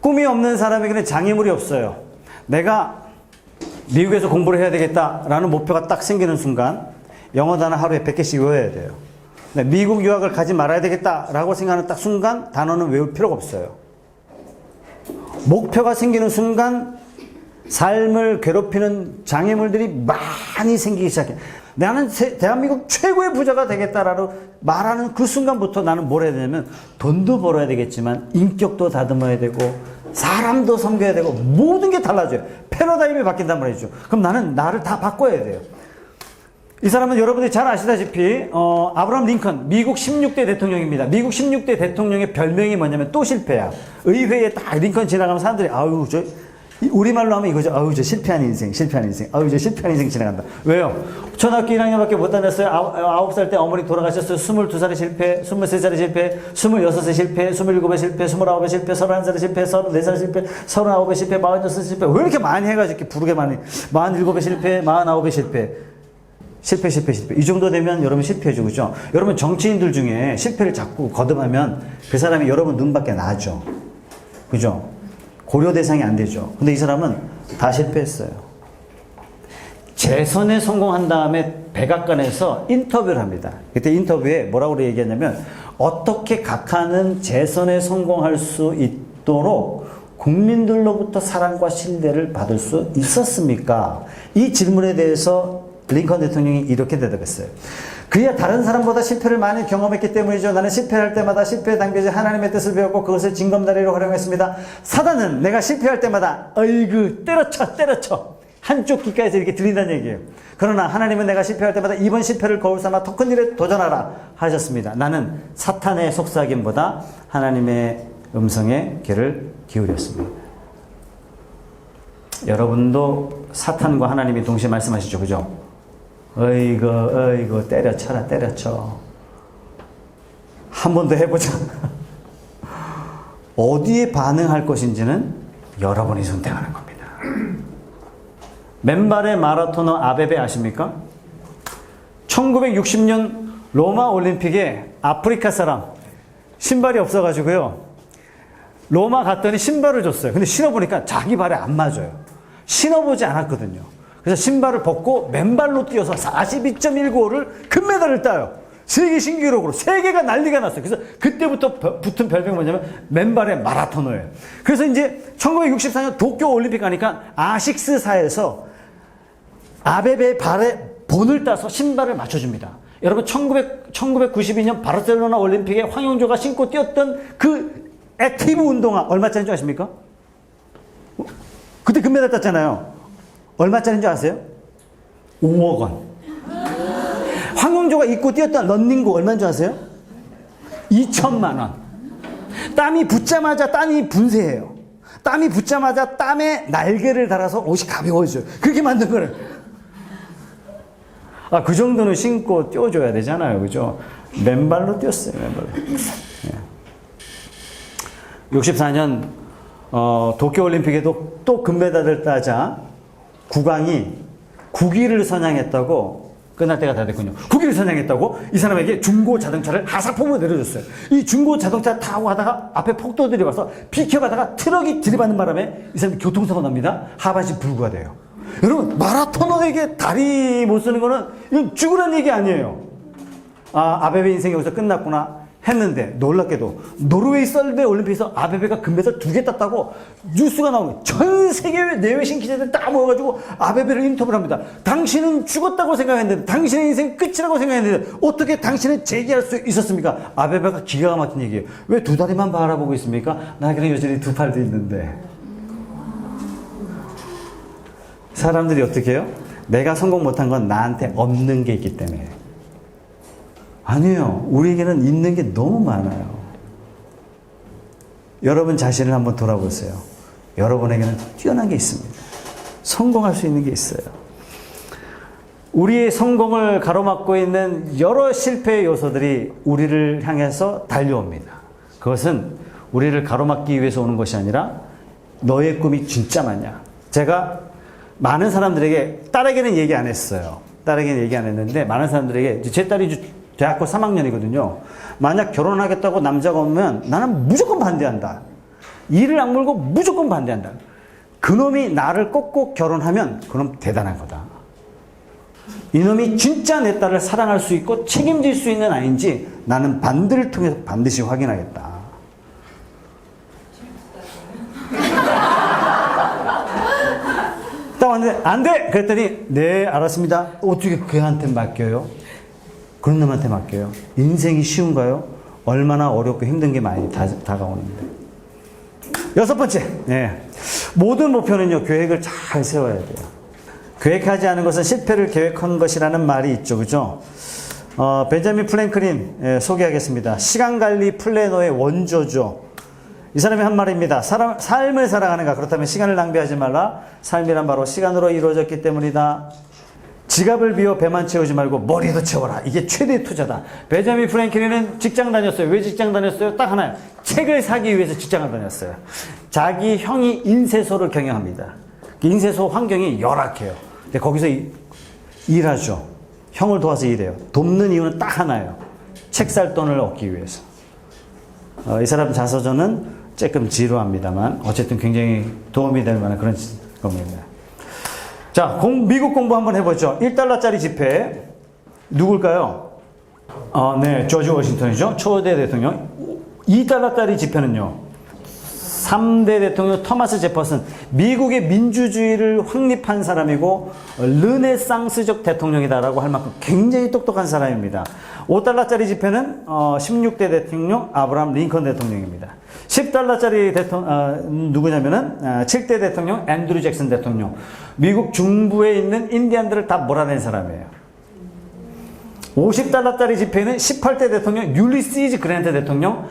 꿈이 없는 사람에게는 장애물이 없어요. 내가 미국에서 공부를 해야 되겠다라는 목표가 딱 생기는 순간 영어 단어 하루에 100개씩 외워야 돼요. 미국 유학을 가지 말아야 되겠다라고 생각하는 딱 순간 단어는 외울 필요가 없어요. 목표가 생기는 순간 삶을 괴롭히는 장애물들이 많이 생기기 시작해. 나는 대한민국 최고의 부자가 되겠다라고 말하는 그 순간부터 나는 뭘 해야 되냐면 돈도 벌어야 되겠지만 인격도 다듬어야 되고 사람도 섬겨야 되고 모든 게 달라져요. 패러다임이 바뀐단 말이죠. 그럼 나는 나를 다 바꿔야 돼요. 이 사람은 여러분들이 잘 아시다시피 아브라함 링컨, 미국 16대 대통령입니다. 미국 16대 대통령의 별명이 뭐냐면 또 실패야. 의회에 딱 링컨 지나가면 사람들이 아유 저 우리말로 하면 이거죠. 아유 저 실패한 인생, 실패한 인생. 아유 저 실패한 인생 지나간다. 왜요? 초등학교 1학년밖에 못 다녔어요. 9살 때 어머니 돌아가셨어요. 22살에 실패, 23살에 실패, 26에 실패, 27에 실패, 29에 실패, 31살에 실패, 34살에 실패, 39에 실패, 46에 실패. 왜 이렇게 많이 해가지고 이렇게 부르게 많이 47에 실패, 49에 실패. 실패. 이 정도 되면 여러분 실패해죠. 그죠? 여러분 정치인들 중에 실패를 자꾸 거듭하면 그 사람이 여러분 눈밖에 나죠. 그죠? 고려 대상이 안 되죠. 근데 이 사람은 다 실패했어요. 재선에 성공한 다음에 백악관에서 인터뷰를 합니다. 그때 인터뷰에 뭐라고 얘기했냐면 어떻게 각하는 재선에 성공할 수 있도록 국민들로부터 사랑과 신뢰를 받을 수 있었습니까? 이 질문에 대해서 링컨 대통령이 이렇게 대답했어요. 그야 다른 사람보다 실패를 많이 경험했기 때문이죠. 나는 실패할 때마다 실패에 담겨진 하나님의 뜻을 배웠고 그것을 징검다리로 활용했습니다. 사단은 내가 실패할 때마다 어이구 때려쳐 한쪽 귓가에서 이렇게 들린다는 얘기예요. 그러나 하나님은 내가 실패할 때마다 이번 실패를 거울 삼아 더 큰 일에 도전하라 하셨습니다. 나는 사탄의 속삭임보다 하나님의 음성에 귀를 기울였습니다. 여러분도 사탄과 하나님이 동시에 말씀하시죠. 그죠? 어이구, 때려쳐. 한 번 더 해보자. 어디에 반응할 것인지는 여러분이 선택하는 겁니다. 맨발의 마라토너 아베베 아십니까? 1960년 로마 올림픽에 아프리카 사람 신발이 없어가지고요. 로마 갔더니 신발을 줬어요. 근데 신어보니까 자기 발에 안 맞아요. 신어보지 않았거든요. 그래서 신발을 벗고 맨발로 뛰어서 42.195를 금메달을 따요. 세계 신기록으로. 세계가 난리가 났어요. 그래서 그때부터 붙은 별명이 뭐냐면 맨발의 마라토너예요. 그래서 이제 1964년 도쿄 올림픽 가니까 아식스사에서 아베베의 발에 본을 따서 신발을 맞춰줍니다. 여러분 1992년 바르셀로나 올림픽에 황영조가 신고 뛰었던 그 액티브 운동화 얼마짜리인 줄 아십니까? 그때 금메달 땄잖아요. 얼마짜리인 줄 아세요? 5억 원. 황영조가 입고 뛰었던 런닝구 얼마인 줄 아세요? 2천만 원. 땀이 붙자마자 땀이 분쇄해요. 땀이 붙자마자 땀에 날개를 달아서 옷이 가벼워져요. 그렇게 만든 거를. 그 정도는 신고 뛰어줘야 되잖아요. 그죠? 맨발로 뛰었어요. 맨발로. 64년 도쿄올림픽에도 또 금메달을 따자 국왕이 국위를 선양했다고 끝날 때가 다 됐군요. 국위를 선양했다고 이 사람에게 중고 자동차를 하사품으로 내려줬어요. 이 중고 자동차 타고 가다가 앞에 폭도들이 와서 비켜가다가 트럭이 들이받는 바람에 이 사람이 교통사고 납니다. 하반신 불구가 돼요. 여러분 마라토너에게 다리 못 쓰는 거는 이건 죽으라는 얘기 아니에요. 아베베 인생이 여기서 끝났구나 했는데 놀랍게도 노르웨이 썰베 올림픽에서 아베베가 금메달 2개 땄다고 뉴스가 나오는 전 세계 내외신 기자들 다 모여가지고 아베베를 인터뷰를 합니다. 당신은 죽었다고 생각했는데 당신의 인생 끝이라고 생각했는데 어떻게 당신은 재기할 수 있었습니까? 아베베가 기가 막힌 얘기예요. 왜 두 다리만 바라보고 있습니까? 나에게는 여전히 두 팔도 있는데. 사람들이 어떻게 해요? 내가 성공 못한 건 나한테 없는 게 있기 때문에. 아니에요. 우리에게는 있는 게 너무 많아요. 여러분 자신을 한번 돌아보세요. 여러분에게는 뛰어난 게 있습니다. 성공할 수 있는 게 있어요. 우리의 성공을 가로막고 있는 여러 실패의 요소들이 우리를 향해서 달려옵니다. 그것은 우리를 가로막기 위해서 오는 것이 아니라 너의 꿈이 진짜 맞냐? 제가 많은 사람들에게, 딸에게는 얘기 안 했어요. 딸에게는 얘기 안 했는데 많은 사람들에게, 제 딸이 대학교 3학년이거든요. 만약 결혼하겠다고 남자가 오면 나는 무조건 반대한다. 이를 악물고 무조건 반대한다. 그놈이 나를 꼭꼭 결혼하면 그놈 대단한 거다. 이놈이 진짜 내 딸을 사랑할 수 있고 책임질 수 있는 아이인지 나는 반대를 통해서 반드시 확인하겠다. 딱 왔는데 안 돼! 그랬더니 네 알았습니다. 어떻게 걔한테 맡겨요? 그런 놈한테 맡겨요. 인생이 쉬운가요? 얼마나 어렵고 힘든 게 많이 다가오는데. 여섯 번째, 모든 목표는요 계획을 잘 세워야 돼요. 계획하지 않은 것은 실패를 계획한 것이라는 말이 있죠, 그죠? 벤자민 프랭클린 소개하겠습니다. 시간관리 플래너의 원조죠. 이 사람이 한 말입니다. 삶을 살아가는가? 그렇다면 시간을 낭비하지 말라. 삶이란 바로 시간으로 이루어졌기 때문이다. 지갑을 비워 배만 채우지 말고 머리도 채워라. 이게 최대의 투자다. 벤자민 프랭클린은 직장 다녔어요. 왜 직장 다녔어요? 딱 하나요. 책을 사기 위해서 직장을 다녔어요. 자기 형이 인쇄소를 경영합니다. 인쇄소 환경이 열악해요. 근데 거기서 일하죠. 형을 도와서 일해요. 돕는 이유는 딱 하나예요. 책 살 돈을 얻기 위해서. 이 사람 자서전은 조금 지루합니다만 어쨌든 굉장히 도움이 될 만한 그런 겁니다. 자, 미국 공부 한번 해보죠. 1달러짜리 지폐 누굴까요? 네, 조지 워싱턴이죠. 초대 대통령. 2달러짜리 지폐는요. 3대 대통령 토마스 제퍼슨. 미국의 민주주의를 확립한 사람이고 르네상스적 대통령이다라고 할 만큼 굉장히 똑똑한 사람입니다. 5달러짜리 지폐는 16대 대통령 아브라함 링컨 대통령입니다. 10달러짜리 누구냐면은 7대 대통령 앤드류 잭슨 대통령. 미국 중부에 있는 인디안들을 다 몰아낸 사람이에요. 50달러짜리 지폐는 18대 대통령 율리시즈 그랜트 대통령.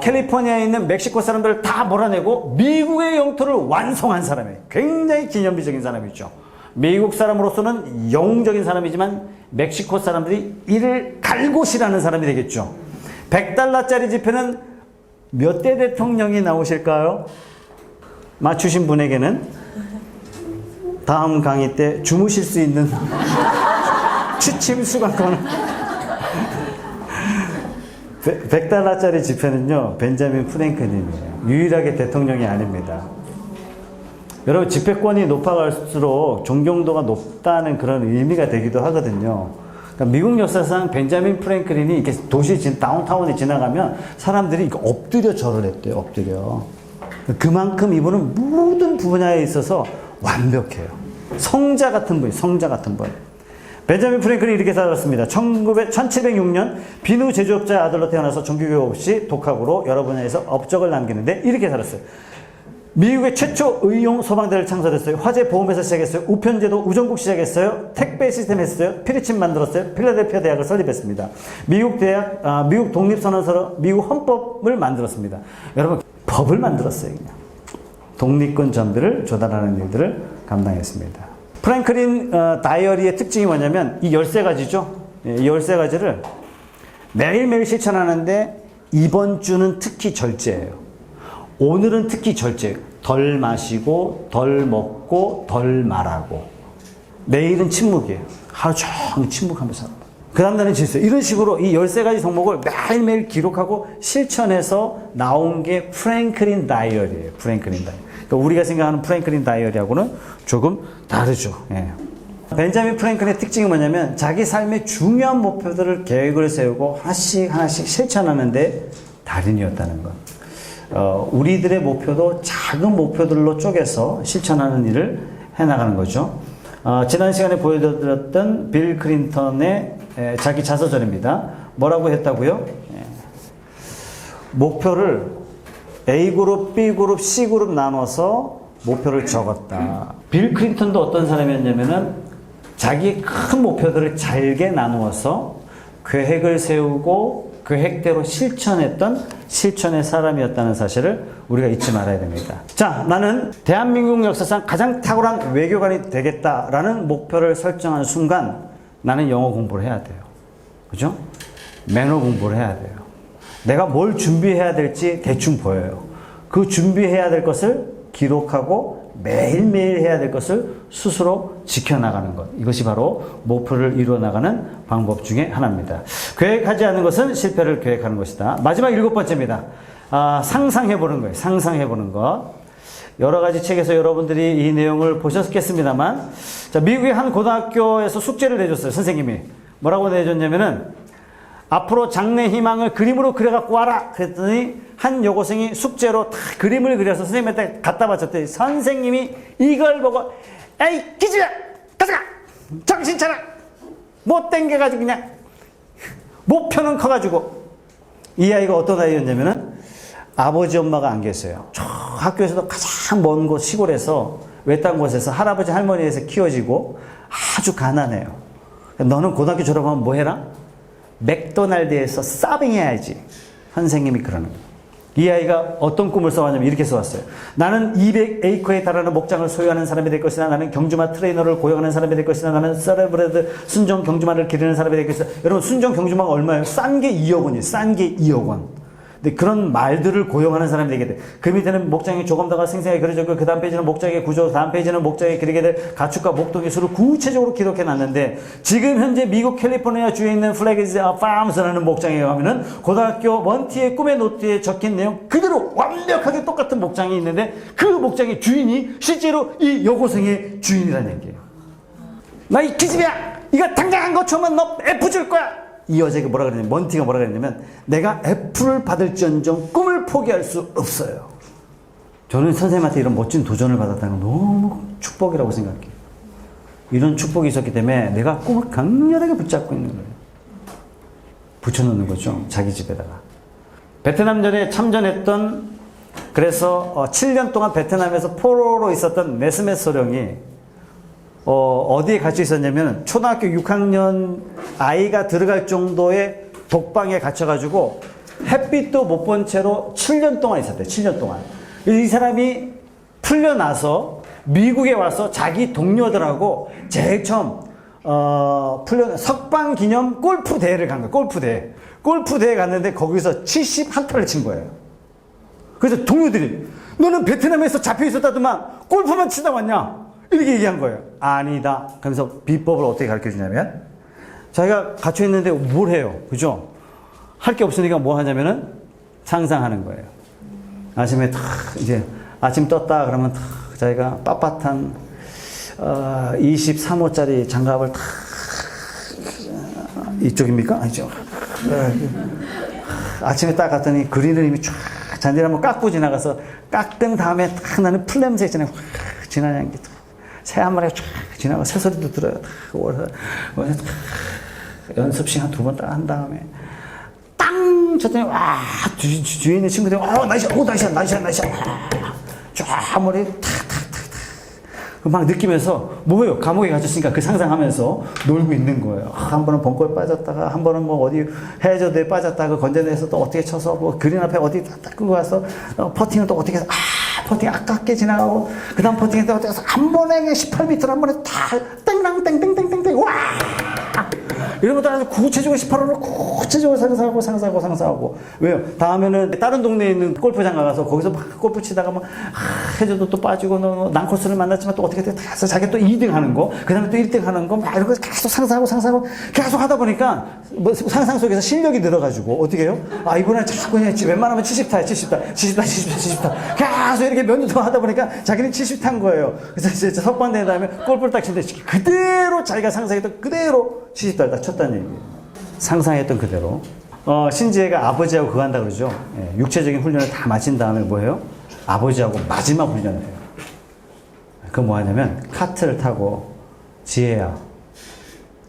캘리포니아에 있는 멕시코 사람들을 다 몰아내고 미국의 영토를 완성한 사람이에요. 굉장히 기념비적인 사람이죠. 미국 사람으로서는 영웅적인 사람이지만 멕시코 사람들이 이를 갈곳이라는 사람이 되겠죠. 100달러짜리 지폐는 몇 대 대통령이 나오실까요? 맞추신 분에게는 다음 강의 때 주무실 수 있는 취침 수강권을 100달러짜리 지폐는요 벤자민 프랭클린이에요. 유일하게 대통령이 아닙니다. 여러분 지폐권이 높아갈수록 존경도가 높다는 그런 의미가 되기도 하거든요. 그러니까 미국 역사상 벤자민 프랭클린이 이렇게 다운타운에 지나가면 사람들이 이렇게 엎드려 절을 했대요. 엎드려. 그만큼 이분은 모든 분야에 있어서 완벽해요. 성자 같은 분, 성자 같은 분. 벤자민 프랭클린이 이렇게 살았습니다. 1706년 비누 제조업자의 아들로 태어나서 종교교육 없이 독학으로 여러 분야에서 업적을 남기는데 이렇게 살았어요. 미국의 최초 의용 소방대를 창설했어요. 화재 보험회사 시작했어요. 우편제도 우정국 시작했어요. 택배 시스템 했어요. 피리침 만들었어요. 필라델피아 대학을 설립했습니다. 미국 독립선언서로 미국 헌법을 만들었습니다. 여러분 법을 만들었어요. 그냥. 독립군 전비를 조달하는 일들을 감당했습니다. 프랭클린 다이어리의 특징이 뭐냐면 이 13가지죠. 이 13가지를 매일매일 실천하는데 이번 주는 특히 절제예요. 오늘은 특히 절제예요. 덜 마시고 덜 먹고 덜 말하고 내일은 침묵이에요. 하루 종일 침묵하면서 살아요. 그 다음날은 질서. 이런 식으로 이 13가지 종목을 매일매일 기록하고 실천해서 나온 게 프랭클린 다이어리예요. 프랭클린 다이어리. 그러니까 우리가 생각하는 프랭클린 다이어리하고는 조금 다르죠. 예. 벤자민 프랭클린의 특징이 뭐냐면 자기 삶의 중요한 목표들을 계획을 세우고 하나씩 실천하는데 달인이었다는 것. 우리들의 목표도 작은 목표들로 쪼개서 실천하는 일을 해나가는 거죠. 지난 시간에 보여드렸던 빌 클린턴의 자기 자서전입니다. 뭐라고 했다고요? 목표를 A그룹, B그룹, C그룹 나눠서 목표를 적었다. 빌 클린턴도 어떤 사람이었냐면은 자기 큰 목표들을 잘게 나누어서 계획을 세우고 계획대로 실천했던 실천의 사람이었다는 사실을 우리가 잊지 말아야 됩니다. 자, 나는 대한민국 역사상 가장 탁월한 외교관이 되겠다라는 목표를 설정한 순간 나는 영어 공부를 해야 돼요. 그죠? 매너 공부를 해야 돼요. 내가 뭘 준비해야 될지 대충 보여요. 그 준비해야 될 것을 기록하고 매일매일 해야 될 것을 스스로 지켜나가는 것. 이것이 바로 목표를 이루어나가는 방법 중에 하나입니다. 계획하지 않은 것은 실패를 계획하는 것이다. 마지막 7번째입니다. 상상해 보는 거예요. 상상해 보는 것. 여러 가지 책에서 여러분들이 이 내용을 보셨겠습니다만, 자, 미국의 한 고등학교에서 숙제를 내줬어요. 선생님이. 뭐라고 내줬냐면은, 앞으로 장래 희망을 그림으로 그려갖고 와라! 그랬더니, 한 여고생이 숙제로 다 그림을 그려서 선생님한테 갖다 바쳤더니, 선생님이 이걸 보고, 에이, 기집애! 가져가! 정신 차려! 못 땡겨가지고 그냥, 목표는 커가지고. 이 아이가 어떤 아이였냐면은, 아버지 엄마가 안 계세요. 저 학교에서도 가장 먼 곳 시골에서 외딴 곳에서 할아버지 할머니에서 키워지고 아주 가난해요. 너는 고등학교 졸업하면 뭐 해라? 맥도날드에서 서빙해야지. 선생님이 그러는 거예요. 이 아이가 어떤 꿈을 써왔냐면 이렇게 써왔어요. 나는 200에이커에 달하는 목장을 소유하는 사람이 될 것이다. 나는 경주마 트레이너를 고용하는 사람이 될 것이다. 나는 서레브레드 순정 경주마를 기르는 사람이 될 것이다. 여러분, 순정 경주마가 얼마예요? 싼 게 2억 원이에요. 싼 게 2억 원. 근데 그런 말들을 고용하는 사람이 되게 돼. 그 밑에는 목장이 조금 더 생생하게 그려졌고, 그 다음 페이지는 목장의 구조, 다음 페이지는 목장에 기르게 될 가축과 목동의 수를 구체적으로 기록해 놨는데, 지금 현재 미국 캘리포니아 주에 있는 플래그즈 파임스라는 목장에 가면은 고등학교 먼티의 꿈의 노트에 적힌 내용 그대로 완벽하게 똑같은 목장이 있는데, 그 목장의 주인이 실제로 이 여고생의 주인이라는 얘기예요. 나 이 기집애야! 이거 당장 한 거 주면 너 F 줄 거야! 이 여자가 뭐라 그랬냐면, 먼티가 뭐라 그랬냐면, 내가 F를 받을지언정 꿈을 포기할 수 없어요. 저는 선생님한테 이런 멋진 도전을 받았다는 건 너무 축복이라고 생각해요. 이런 축복이 있었기 때문에 내가 꿈을 강렬하게 붙잡고 있는 거예요. 붙여놓는 거죠. 자기 집에다가. 베트남전에 참전했던, 그래서 7년 동안 베트남에서 포로로 있었던 네스메 소령이 어디에 갇혀 있었냐면, 초등학교 6학년 아이가 들어갈 정도의 독방에 갇혀가지고 햇빛도 못 본 채로 7년 동안 있었대요. 7년 동안. 이 사람이 풀려나서 미국에 와서 자기 동료들하고 제일 처음 석방 기념 골프 대회를 간 거예요. 골프 대회 갔는데 거기서 71타를 친 거예요. 그래서 동료들이, 너는 베트남에서 잡혀 있었다더만 골프만 치다 왔냐? 이렇게 얘기한 거예요. 아니다. 그러면서 비법을 어떻게 가르쳐 주냐면, 자기가 갇혀 있는데 뭘 해요? 그죠? 할 게 없으니까 뭐 하냐면은 상상하는 거예요. 아침에 탁, 이제 아침 떴다 그러면 탁, 자기가 빳빳한 23호짜리 장갑을 탁, 이쪽입니까? 아니죠. 아침에 딱 갔더니 그린을 이미 쫙 잔디를 한번 깎고 지나가서, 깎은 다음에 딱 나는 풀 냄새 있잖아요. 지나는 게 새 한 마리가 쫙 지나가, 새소리도 들어요. 연습 시간 2번 딱 한 다음에, 땅! 쳤더니, 와! 뒤에 있는 친구들이, 나이샤. 쫙 머리 탁. 막 느끼면서, 뭐예요? 감옥에 갇혔으니까 그 상상하면서 놀고 있는 거예요. 한 번은 벙커에 빠졌다가, 한 번은 뭐 어디 해저드에 빠졌다가 건져내서 또 어떻게 쳐서, 뭐 그린 앞에 어디 딱 끌고 가서, 퍼팅은 또 어떻게 해서, 퍼팅 아깝게 지나가고, 그 다음 퍼팅에 또 어떻게 해서 한 번에 18m를 한 번에 다, 땡땡땡땡땡땡, 와! 이런 것도 아주 구체적으로 18호를 구체적으로 상상하고. 왜요? 다음에는 다른 동네에 있는 골프장 가서 거기서 막 골프 치다가 막, 해저도 또 빠지고, 난코스를 만났지만 또 어떻게 해서 자기가 또 2등 하는 거, 그 다음에 또 1등 하는 거, 막 이런 거 계속 상상하고, 계속 하다 보니까, 뭐 상상 속에서 실력이 늘어가지고, 어떻게 해요? 이번엔 자꾸 그냥 웬만하면 70타야, 70타. 계속 이렇게 몇 년 동안 하다 보니까 자기는 70타인 거예요. 그래서 이제 석방된 다음에 골프를 딱 치는데, 그대로 자기가 상상했던 그대로 70타를 딱 쳤다는 얘기예요. 상상했던 그대로. 신지혜가 아버지하고 그거 한다 그러죠. 예, 육체적인 훈련을 다 마친 다음에 뭐예요? 아버지하고 마지막 훈련을 해요. 그건 뭐 하냐면, 카트를 타고, 지혜야,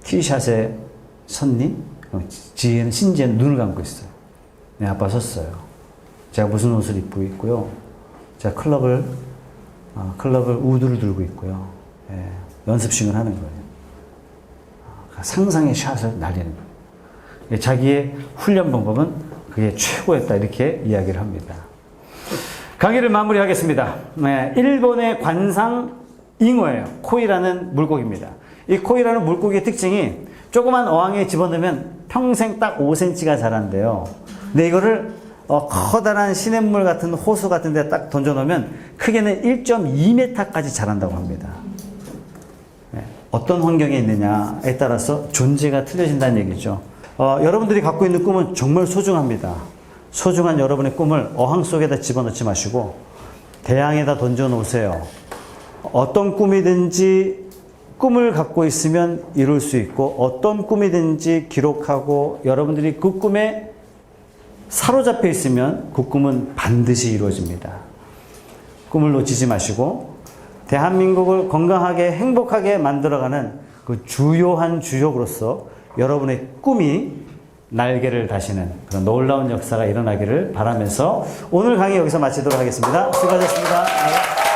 티샷에 섰니? 신지혜는 눈을 감고 있어요. 내 아빠 섰어요. 제가 무슨 옷을 입고 있고요. 제가 클럽을 우드를 들고 있고요. 예, 연습식을 하는 거예요. 상상의 샷을 날리는 거예요. 자기의 훈련 방법은 그게 최고였다, 이렇게 이야기를 합니다. 강의를 마무리하겠습니다. 네, 일본의 관상 잉어예요. 코이라는 물고기입니다. 이 코이라는 물고기의 특징이 조그만 어항에 집어넣으면 평생 딱 5cm가 자란대요. 근데 이거를 커다란 시냇물 같은 호수 같은 데 딱 던져놓으면 크게는 1.2m까지 자란다고 합니다. 네, 어떤 환경에 있느냐에 따라서 존재가 틀려진다는 얘기죠. 여러분들이 갖고 있는 꿈은 정말 소중합니다. 소중한 여러분의 꿈을 어항 속에다 집어넣지 마시고 대양에다 던져 놓으세요. 어떤 꿈이든지 꿈을 갖고 있으면 이룰 수 있고 어떤 꿈이든지 기록하고 여러분들이 그 꿈에 사로잡혀 있으면 그 꿈은 반드시 이루어집니다. 꿈을 놓치지 마시고 대한민국을 건강하게 행복하게 만들어가는 그 주요한 주역으로서 여러분의 꿈이 날개를 다시는 그런 놀라운 역사가 일어나기를 바라면서 오늘 강의 여기서 마치도록 하겠습니다. 수고하셨습니다.